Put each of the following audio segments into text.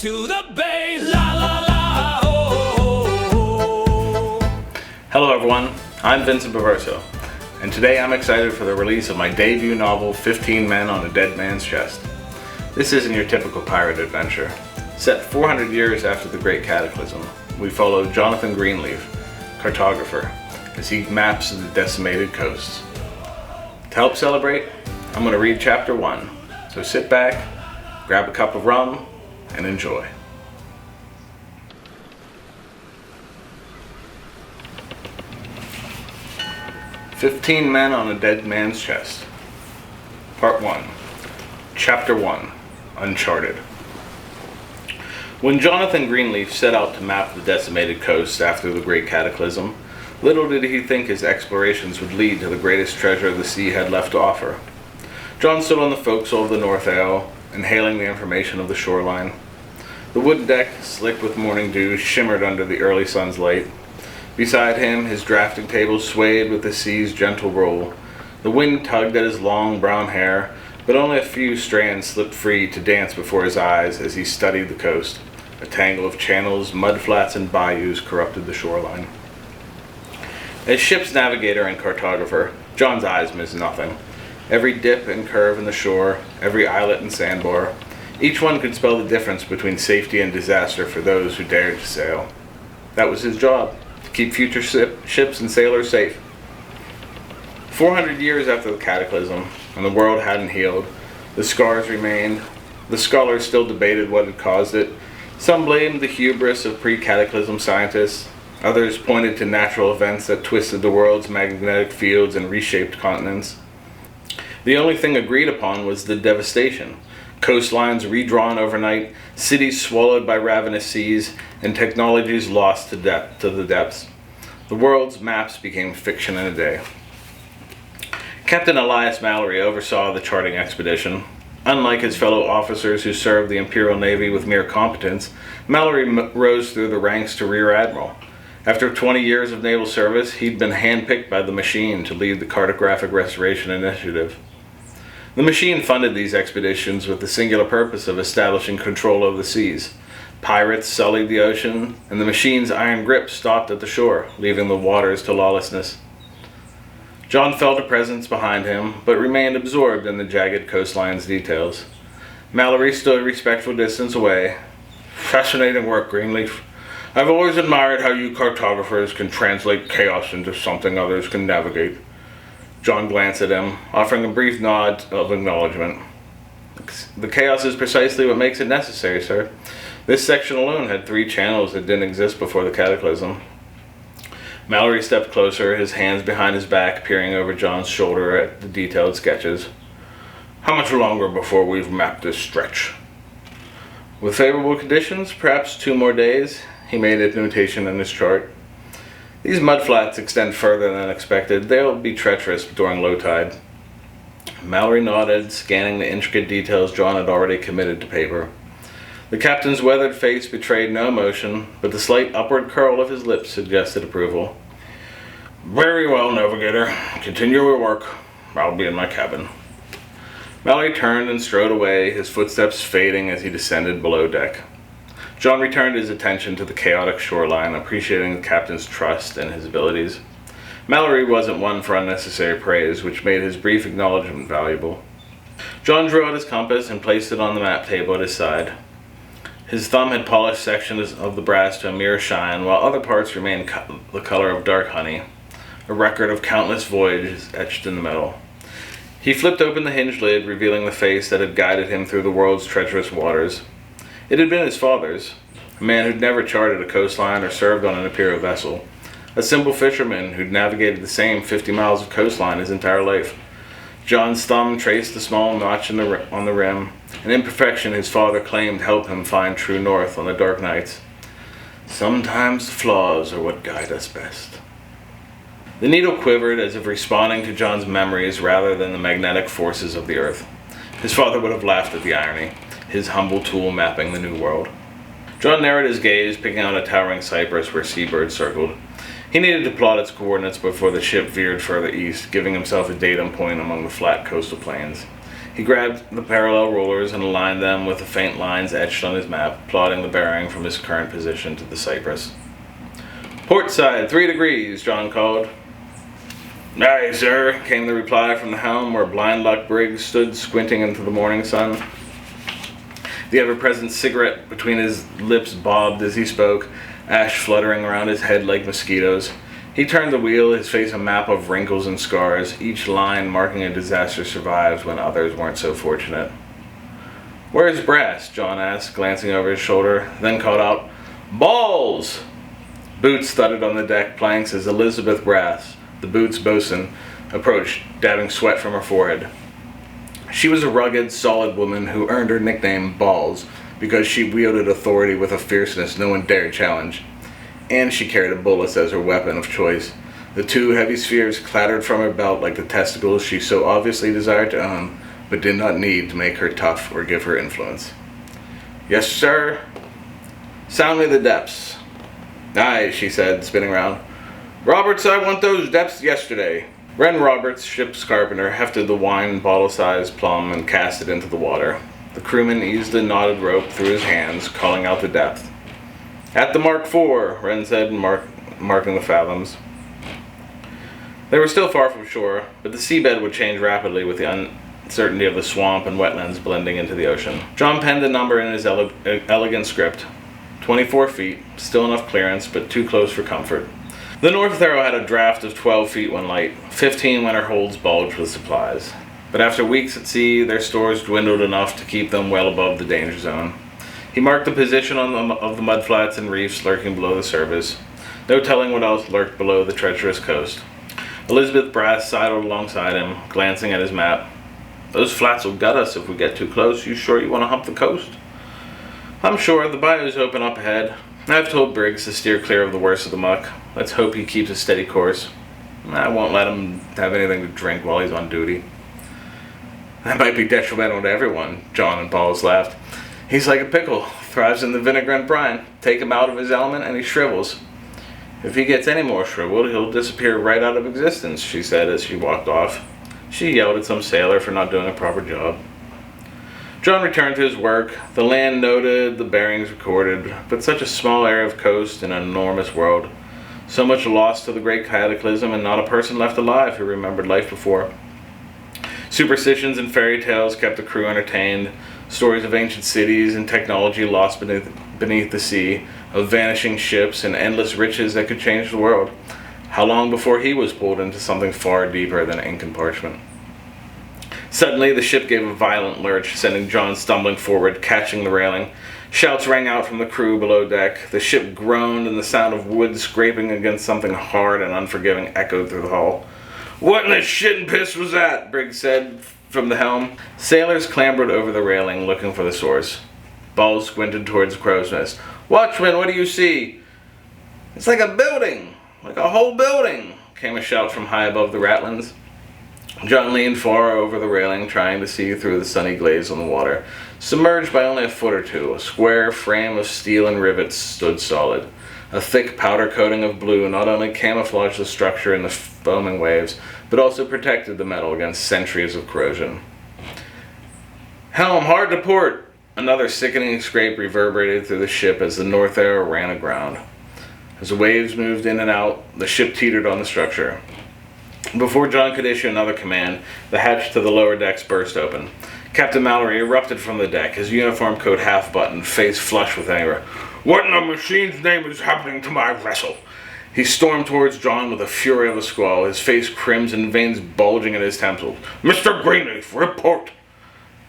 to the bay, la la la, oh, oh, oh. Hello everyone, I'm Vincent Baverso, and today I'm excited for the release of my debut novel, 15 Men on a Dead Man's Chest. This isn't your typical pirate adventure. Set 400 years after the Great Cataclysm, we follow Jonathan Greenleaf, cartographer, as he maps the decimated coasts. To help celebrate, I'm going to read chapter 1, so sit back, grab a cup of rum, and enjoy. "15 Men on a Dead Man's Chest." Part 1. Chapter 1. Uncharted. When Jonathan Greenleaf set out to map the decimated coasts after the Great Cataclysm, little did he think his explorations would lead to the greatest treasure the sea had left to offer. John stood on the forecastle of the North Ale, inhaling the information of the shoreline. The wooden deck, slick with morning dew, shimmered under the early sun's light. Beside him, his drafting table swayed with the sea's gentle roll. The wind tugged at his long brown hair, but only a few strands slipped free to dance before his eyes as he studied the coast. A tangle of channels, mudflats, and bayous corrupted the shoreline. As ship's navigator and cartographer, John's eyes missed nothing. Every dip and curve in the shore, every islet and sandbar, each one could spell the difference between safety and disaster for those who dared to sail. That was his job, to keep future ships and sailors safe. 400 years after the cataclysm, and the world hadn't healed, the scars remained. The scholars still debated what had caused it. Some blamed the hubris of pre-cataclysm scientists. Others pointed to natural events that twisted the world's magnetic fields and reshaped continents. The only thing agreed upon was the devastation. Coastlines redrawn overnight, cities swallowed by ravenous seas, and technologies lost to the depths. The world's maps became fiction in a day. Captain Elias Mallory oversaw the charting expedition. Unlike his fellow officers who served the Imperial Navy with mere competence, Mallory rose through the ranks to Rear Admiral. After 20 years of naval service, he'd been handpicked by the Machine to lead the Cartographic Restoration Initiative. The Machine funded these expeditions with the singular purpose of establishing control of the seas. Pirates sullied the ocean, and the Machine's iron grip stopped at the shore, leaving the waters to lawlessness. John felt a presence behind him, but remained absorbed in the jagged coastline's details. Mallory stood a respectful distance away. "Fascinating work, Greenleaf. I've always admired how you cartographers can translate chaos into something others can navigate." John glanced at him, offering a brief nod of acknowledgement. "The chaos is precisely what makes it necessary, sir. This section alone had 3 channels that didn't exist before the cataclysm." Mallory stepped closer, his hands behind his back, peering over John's shoulder at the detailed sketches. "How much longer before we've mapped this stretch?" "With favorable conditions, perhaps 2 more days," he made a notation in his chart. "These mudflats extend further than expected. They'll be treacherous during low tide." Mallory nodded, scanning the intricate details John had already committed to paper. The captain's weathered face betrayed no emotion, but the slight upward curl of his lips suggested approval. "Very well, navigator. Continue your work. I'll be in my cabin." Mallory turned and strode away, his footsteps fading as he descended below deck. John returned his attention to the chaotic shoreline, appreciating the captain's trust and his abilities. Mallory wasn't one for unnecessary praise, which made his brief acknowledgement valuable. John drew out his compass and placed it on the map table at his side. His thumb had polished sections of the brass to a mere shine, while other parts remained the color of dark honey, a record of countless voyages etched in the metal. He flipped open the hinged lid, revealing the face that had guided him through the world's treacherous waters. It had been his father's, a man who'd never charted a coastline or served on an imperial vessel, a simple fisherman who'd navigated the same 50 miles of coastline his entire life. John's thumb traced the small notch on the rim, an imperfection his father claimed helped him find true north on the dark nights. "Sometimes the flaws are what guide us best." The needle quivered as if responding to John's memories rather than the magnetic forces of the earth. His father would have laughed at the irony, his humble tool mapping the new world. John narrowed his gaze, picking out a towering cypress where seabirds circled. He needed to plot its coordinates before the ship veered further east, giving himself a datum point among the flat coastal plains. He grabbed the parallel rulers and aligned them with the faint lines etched on his map, plotting the bearing from his current position to the cypress. "Port side, 3 degrees," John called. "Aye, sir," came the reply from the helm, where Blind Luck Briggs stood squinting into the morning sun. The ever-present cigarette between his lips bobbed as he spoke, ash fluttering around his head like mosquitoes. He turned the wheel, his face a map of wrinkles and scars, each line marking a disaster survived when others weren't so fortunate. "Where's Brass?" John asked, glancing over his shoulder, then called out, "Balls!" Boots thudded on the deck planks as Elizabeth Brass, the boat's bosun, approached, dabbing sweat from her forehead. She was a rugged, solid woman who earned her nickname Balls because she wielded authority with a fierceness no one dared challenge. And she carried a bolus as her weapon of choice. The 2 heavy spheres clattered from her belt like the testicles she so obviously desired to own, but did not need to make her tough or give her influence. "Yes, sir." "Sound me the depths." "Aye," she said, spinning round. "Roberts, I want those depths yesterday." Ren Roberts, ship's carpenter, hefted the wine bottle-sized plum and cast it into the water. The crewman eased the knotted rope through his hands, calling out the depth. "At the mark 4, Ren said, marking the fathoms. They were still far from shore, but the seabed would change rapidly with the uncertainty of the swamp and wetlands blending into the ocean. John penned the number in his elegant script. 24 feet, still enough clearance, but too close for comfort. The North Arrow had a draft of 12 feet when light, 15 when her holds bulged with supplies. But after weeks at sea, their stores dwindled enough to keep them well above the danger zone. He marked the position of the mudflats and reefs lurking below the surface. No telling what else lurked below the treacherous coast. Elizabeth Brass sidled alongside him, glancing at his map. "Those flats will gut us if we get too close. You sure you want to hump the coast?" "I'm sure. The bayous open up ahead. I've told Briggs to steer clear of the worst of the muck. Let's hope he keeps a steady course. I won't let him have anything to drink while he's on duty." "That might be detrimental to everyone," John and Balls laughed. "He's like a pickle, thrives in the vinegar and brine. Take him out of his element and he shrivels." "If he gets any more shriveled, he'll disappear right out of existence," she said as she walked off. She yelled at some sailor for not doing a proper job. John returned to his work, the land noted, the bearings recorded, but such a small area of coast in an enormous world. So much lost to the great cataclysm and not a person left alive who remembered life before. Superstitions and fairy tales kept the crew entertained, stories of ancient cities and technology lost beneath the sea, of vanishing ships and endless riches that could change the world. How long before he was pulled into something far deeper than ink and parchment? Suddenly, the ship gave a violent lurch, sending John stumbling forward, catching the railing. Shouts rang out from the crew below deck. The ship groaned, and the sound of wood scraping against something hard and unforgiving echoed through the hull. "What in the shit and piss was that?" Briggs said from the helm. Sailors clambered over the railing, looking for the source. Balls squinted towards the crow's nest. "Watchman, what do you see?" "It's like a building, like a whole building," came a shout from high above the ratlins. John leaned far over the railing, trying to see through the sunny glaze on the water. Submerged by only a foot or two, a square frame of steel and rivets stood solid. A thick powder coating of blue not only camouflaged the structure in the foaming waves, but also protected the metal against centuries of corrosion. "Helm, hard to port!" Another sickening scrape reverberated through the ship as the North Arrow ran aground. As the waves moved in and out, the ship teetered on the structure. Before John could issue another command, the hatch to the lower decks burst open. Captain Mallory erupted from the deck, his uniform coat half-buttoned, face flushed with anger. "What in the machine's name is happening to my vessel?" He stormed towards John with the fury of a squall, his face crimson, veins bulging at his temples. "Mr. Greenleaf, report!"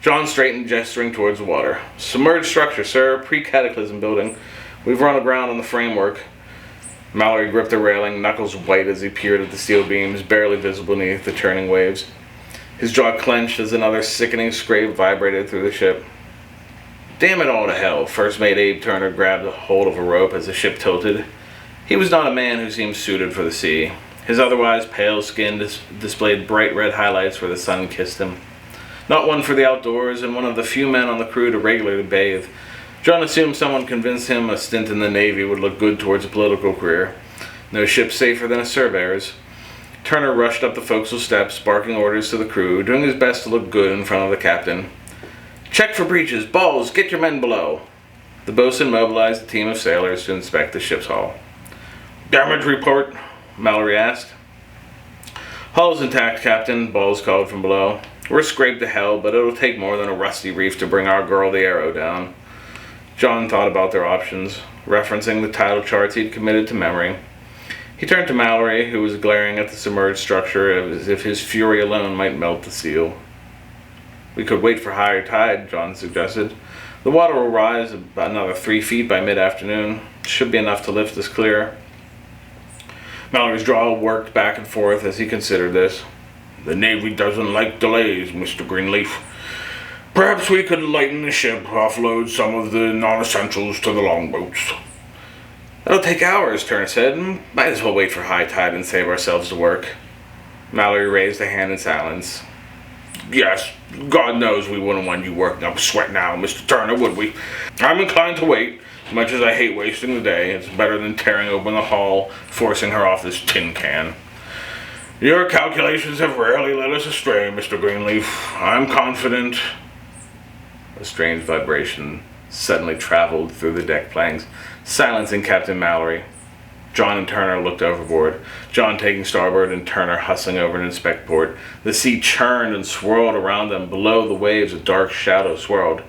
John straightened, gesturing towards the water. "Submerged structure, sir. Pre-cataclysm building. We've run aground on the framework." Mallory gripped the railing, knuckles white as he peered at the steel beams, barely visible beneath the churning waves. His jaw clenched as another sickening scrape vibrated through the ship. "Damn it all to hell!" First Mate Abe Turner grabbed a hold of a rope as the ship tilted. He was not a man who seemed suited for the sea. His otherwise pale skin displayed bright red highlights where the sun kissed him. Not one for the outdoors, and one of the few men on the crew to regularly bathe. John assumed someone convinced him a stint in the Navy would look good towards a political career. No ship safer than a surveyor's. Turner rushed up the forecastle steps, barking orders to the crew, doing his best to look good in front of the captain. "Check for breaches. Balls, get your men below." The boatswain mobilized a team of sailors to inspect the ship's hull. "Damage report?" Mallory asked. "Hull's intact, Captain," Balls called from below. "We're scraped to hell, but it'll take more than a rusty reef to bring our girl the Arrow down." John thought about their options, referencing the title charts he'd committed to memory. He turned to Mallory, who was glaring at the submerged structure as if his fury alone might melt the seal. "We could wait for higher tide," John suggested. "The water will rise about another 3 feet by mid-afternoon. Should be enough to lift us clear." Mallory's jaw worked back and forth as he considered this. "The Navy doesn't like delays, Mr. Greenleaf. Perhaps we could lighten the ship, offload some of the non-essentials to the longboats." "That'll take hours," Turner said. "Might as well wait for high tide and save ourselves the work." Mallory raised a hand in silence. "Yes, God knows we wouldn't want you working up a sweat now, Mr. Turner, would we? I'm inclined to wait. As much as I hate wasting the day, it's better than tearing open the hull, forcing her off this tin can. Your calculations have rarely led us astray, Mr. Greenleaf. I'm confident." A strange vibration suddenly traveled through the deck planks, silencing Captain Mallory. John and Turner looked overboard, John taking starboard and Turner hustling over to inspect port. The sea churned and swirled around them. Below the waves, a dark shadow swirled.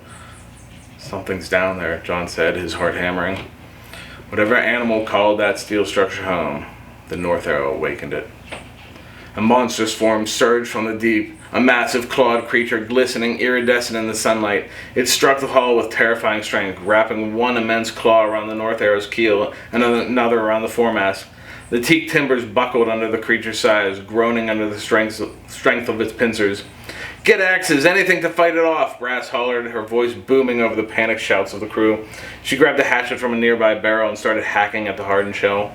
"Something's down there," John said, his heart hammering. Whatever animal called that steel structure home, the North Arrow awakened it. A monstrous form surged from the deep, a massive clawed creature glistening iridescent in the sunlight. It struck the hull with terrifying strength, wrapping one immense claw around the North Arrow's keel and another around the foremast. The teak timbers buckled under the creature's size, groaning under the strength of its pincers. "Get axes, anything to fight it off," Brass hollered, her voice booming over the panicked shouts of the crew. She grabbed a hatchet from a nearby barrel and started hacking at the hardened shell.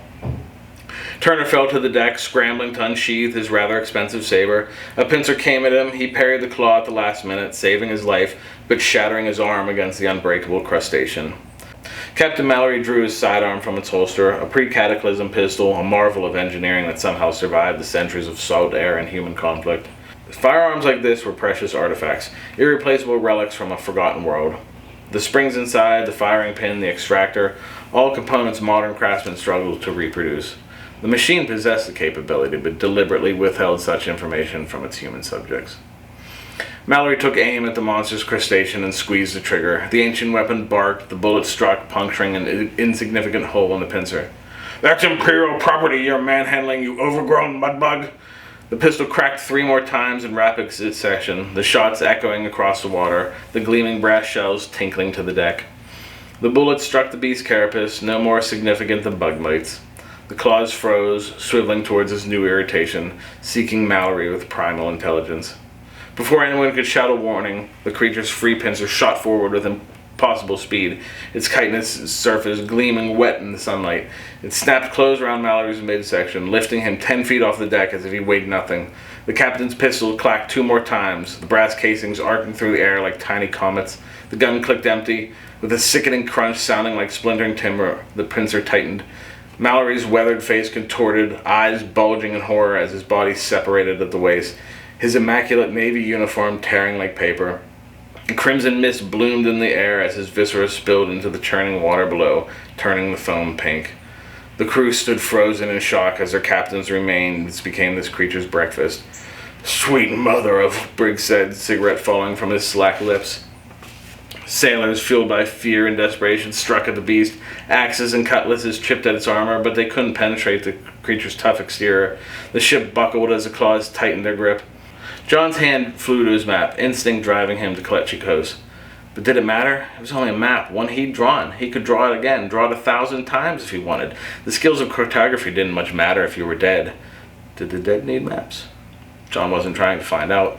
Turner fell to the deck, scrambling to unsheath his rather expensive saber. A pincer came at him. He parried the claw at the last minute, saving his life, but shattering his arm against the unbreakable crustacean. Captain Mallory drew his sidearm from its holster, a pre-Cataclysm pistol, a marvel of engineering that somehow survived the centuries of salt air and human conflict. Firearms like this were precious artifacts, irreplaceable relics from a forgotten world. The springs inside, the firing pin, the extractor, all components modern craftsmen struggled to reproduce. The machine possessed the capability, but deliberately withheld such information from its human subjects. Mallory took aim at the monstrous crustacean and squeezed the trigger. The ancient weapon barked, the bullet struck, puncturing an insignificant hole in the pincer. "That's Imperial property you're manhandling, you overgrown mudbug!" The pistol cracked 3 more times in rapid succession, the shots echoing across the water, the gleaming brass shells tinkling to the deck. The bullet struck the beast's carapace, no more significant than bug bites. The claws froze, swiveling towards his new irritation, seeking Mallory with primal intelligence. Before anyone could shout a warning, the creature's free pincer shot forward with impossible speed, its chitinous surface gleaming wet in the sunlight. It snapped closed around Mallory's midsection, lifting him 10 feet off the deck as if he weighed nothing. The captain's pistol clacked 2 more times, the brass casings arcing through the air like tiny comets. The gun clicked empty, with a sickening crunch sounding like splintering timber. The pincer tightened. Mallory's weathered face contorted, eyes bulging in horror as his body separated at the waist, his immaculate navy uniform tearing like paper. A crimson mist bloomed in the air as his viscera spilled into the churning water below, turning the foam pink. The crew stood frozen in shock as their captain's remains became this creature's breakfast. "Sweet mother of," Briggs said, cigarette falling from his slack lips. Sailors, fueled by fear and desperation, struck at the beast. Axes and cutlasses chipped at its armor, but they couldn't penetrate the creature's tough exterior. The ship buckled as the claws tightened their grip. John's hand flew to his map, instinct driving him to Kletchy Coast. But did it matter? It was only a map, one he'd drawn. He could draw it again, draw it 1,000 times if he wanted. The skills of cartography didn't much matter if you were dead. Did the dead need maps? John wasn't trying to find out.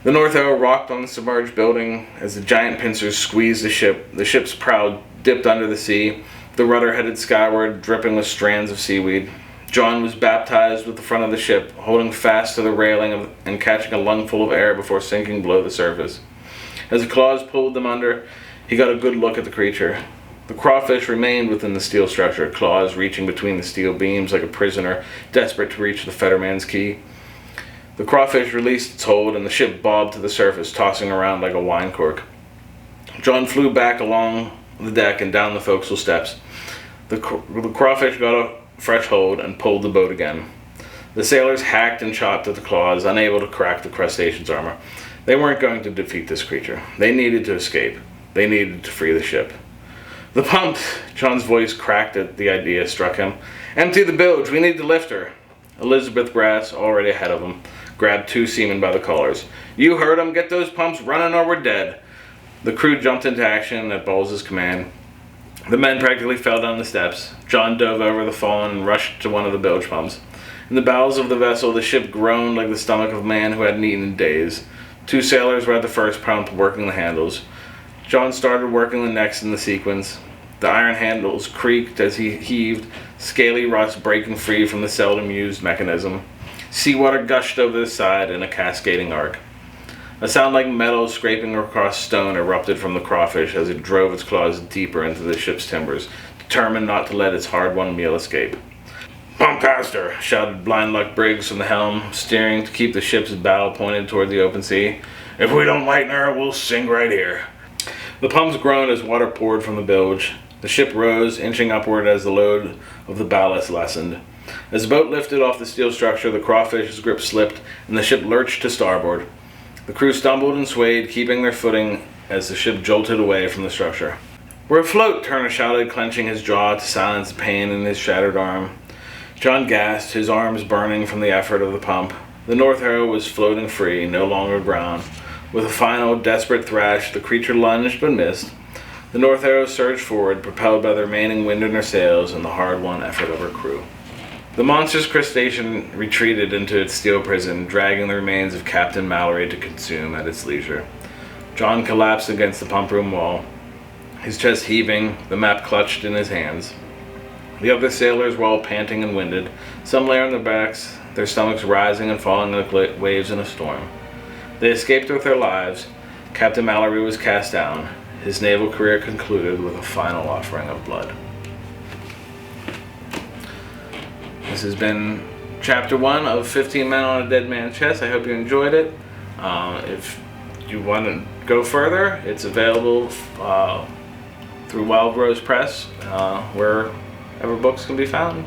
The North Arrow rocked on the submerged building as the giant pincers squeezed the ship. The ship's prow dipped under the sea. The rudder headed skyward, dripping with strands of seaweed. John was baptized with the front of the ship, holding fast to the railing and catching a lungful of air before sinking below the surface. As the claws pulled them under, he got a good look at the creature. The crawfish remained within the steel structure, claws reaching between the steel beams like a prisoner desperate to reach the fetterman's key. The crawfish released its hold and the ship bobbed to the surface, tossing around like a wine cork. John flew back along the deck and down the forecastle steps. The crawfish got a fresh hold and pulled the boat again. The sailors hacked and chopped at the claws, unable to crack the crustacean's armor. They weren't going to defeat this creature. They needed to escape. They needed to free the ship. The pump! John's voice cracked at the idea struck him. Empty the bilge, we need to lift her. Elizabeth Brass, already ahead of him, grabbed two seamen by the collars. You heard him, get those pumps running or we're dead. The crew jumped into action at Balls's command. The men practically fell down the steps. John dove over the fallen and rushed to one of the bilge pumps. In the bowels of the vessel, the ship groaned like the stomach of a man who hadn't eaten in days. Two sailors were at the first pump working the handles. John started working the next in the sequence. The iron handles creaked as he heaved, scaly rust breaking free from the seldom used mechanism. Seawater gushed over the side in a cascading arc. A sound like metal scraping across stone erupted from the crawfish as it drove its claws deeper into the ship's timbers, determined not to let its hard-won meal escape. Pump past her, shouted Blind Luck Briggs from the helm, steering to keep the ship's bow pointed toward the open sea. If we don't lighten her, we'll sink right here. The pumps groaned as water poured from the bilge. The ship rose, inching upward as the load of the ballast lessened. As the boat lifted off the steel structure, the crawfish's grip slipped, and the ship lurched to starboard. The crew stumbled and swayed, keeping their footing as the ship jolted away from the structure. We're afloat, Turner shouted, clenching his jaw to silence the pain in his shattered arm. John gasped, his arms burning from the effort of the pump. The North Arrow was floating free, no longer aground. With a final, desperate thrash, the creature lunged but missed. The North Arrow surged forward, propelled by the remaining wind in her sails and the hard-won effort of her crew. The monstrous crustacean retreated into its steel prison, dragging the remains of Captain Mallory to consume at its leisure. John collapsed against the pump room wall, his chest heaving, the map clutched in his hands. The other sailors were all panting and winded. Some lay on their backs, their stomachs rising and falling like waves in a storm. They escaped with their lives. Captain Mallory was cast down. His naval career concluded with a final offering of blood. This has been Chapter 1 of 15 Men on a Dead Man's Chest. I hope you enjoyed it. If you want to go further, it's available through Wild Rose Press, wherever books can be found.